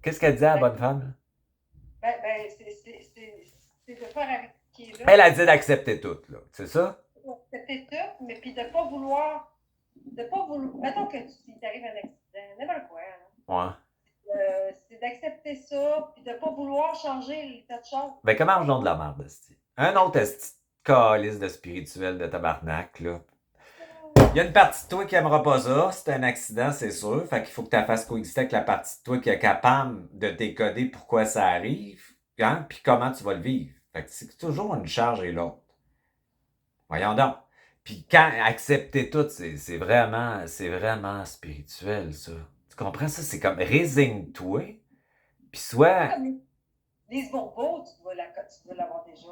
Qu'est-ce qu'elle disait à la Ben, bonne femme? c'est de faire avec ce qui est là, Elle a puis dit d'accepter tout, là. C'est ça? d'accepter tout, mais puis de pas vouloir, mettons que s'il t'arrive un accident, n'importe quoi, hein, Ouais. c'est d'accepter ça, puis de pas vouloir changer l'état de choses. Ben, comment mange de la merde, esti? Un autre esti de calice de spirituel de tabarnak, là. Il y a une partie de toi qui aimera pas ça. C'est un accident, c'est sûr. Fait qu'il faut que tu fasses coexister avec la partie de toi qui est capable de décoder pourquoi ça arrive, hein, puis comment tu vas le vivre. Fait que c'est toujours une charge et l'autre. Voyons donc. Puis quand accepter tout, c'est vraiment spirituel, ça. Tu comprends ça? C'est comme résigne-toi, puis Un peu soit. comme Lise Bourbeau, tu dois l'avoir déjà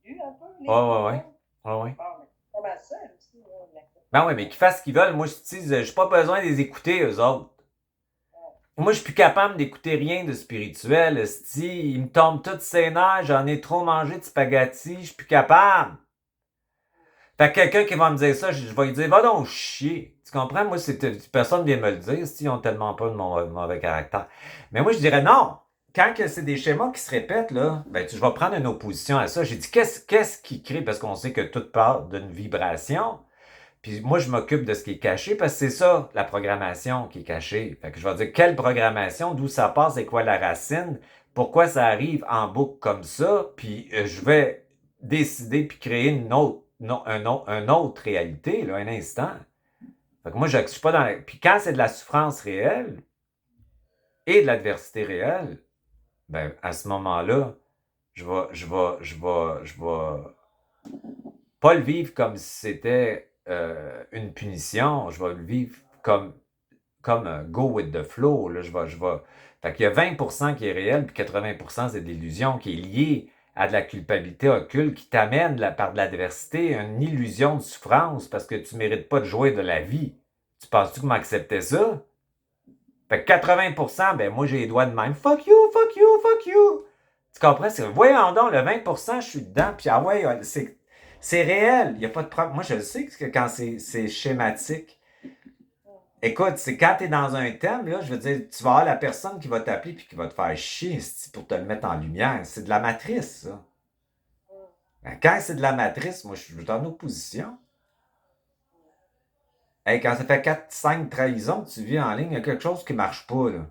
lu un peu, Ouais, Lise ouais, ouais. Bourbeau. Ouais, ouais. Bon, mais c'est pas mal ça, aussi, là, Ben l'accepter. ouais, mais qu'ils fassent ce qu'ils veulent. Moi, je dis, j'ai pas besoin de les écouter, eux autres. Ouais. Moi, je suis plus capable d'écouter rien de spirituel, esti. Il me tombe toutes ses nerfs, j'en ai trop mangé de spaghettis, je suis plus capable. Fait que quelqu'un qui va me dire ça, je vais lui dire, va donc chier. Tu comprends? Moi, personne vient me le dire, si ils ont tellement pas de mon mauvais caractère. Mais moi, je dirais non. Quand que c'est des schémas qui se répètent, là, ben, je vais prendre une opposition à ça. J'ai dit, qu'est-ce qui crée? Parce qu'on sait que tout part d'une vibration. Puis moi, je m'occupe de ce qui est caché parce que c'est ça, la programmation qui est cachée. Fait que je vais dire quelle programmation, d'où ça passe, c'est quoi la racine, pourquoi ça arrive en boucle comme ça, puis je vais décider puis créer une autre, non, une autre réalité, là, un instant. Fait que moi, je ne suis pas dans Puis quand c'est de la souffrance réelle et de l'adversité réelle, ben à ce moment-là, je vais pas le vivre comme si c'était une punition, je vais le vivre comme go with the flow. Là, je vais. Fait qu'il y a 20% qui est réel, puis 80% c'est de l'illusion qui est liée à de la culpabilité occulte qui t'amène par de l'adversité, une illusion de souffrance parce que tu ne mérites pas de jouir de la vie. Tu penses-tu que m'accepter ça? Fait que 80%, ben moi j'ai les doigts de même. Fuck you, fuck you, fuck you. Tu comprends? Voyons donc, le 20%, je suis dedans, puis ah ouais, c'est réel. Il n'y a pas de problème. Moi, je le sais que quand c'est schématique, écoute, c'est quand tu es dans un thème, là, je veux dire, tu vas avoir la personne qui va t'appeler puis qui va te faire chier pour te le mettre en lumière. C'est de la matrice, ça. Ben, quand c'est de la matrice, moi, je suis en opposition. Hey, quand ça fait 4, 5 trahisons que tu vis en ligne, il y a quelque chose qui marche pas, là.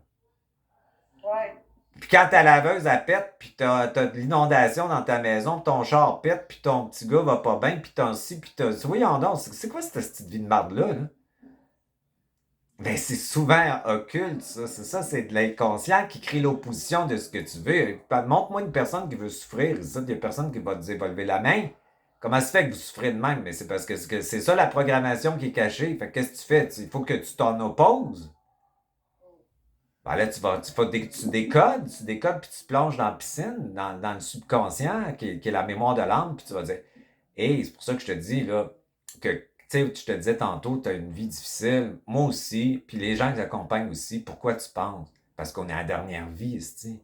Ouais. Puis quand ta laveuse, elle pète, puis t'as de l'inondation dans ta maison, puis ton char pète, puis ton petit gars va pas bien, puis t'as ci, puis t'as... Voyons donc, c'est quoi cette petite vie de marde-là, là? Ben, c'est souvent occulte, ça. C'est ça, c'est de l'inconscient qui crée l'opposition de ce que tu veux. Montre-moi une personne qui veut souffrir. Il y a personne qui va te dire, va lever la main. Comment ça fait que vous souffrez de même? Mais c'est parce que c'est ça la programmation qui est cachée. Fait que qu'est-ce que tu fais? Il faut que tu t'en opposes. Ben là, tu décodes, puis tu plonges dans la piscine, dans le subconscient, qui est la mémoire de l'âme, puis tu vas dire, hey, c'est pour ça que je te dis, là, que, tu sais, je te disais tantôt, tu as une vie difficile, moi aussi, puis les gens qui t'accompagnent aussi, pourquoi tu penses? Parce qu'on est à la dernière vie, ici.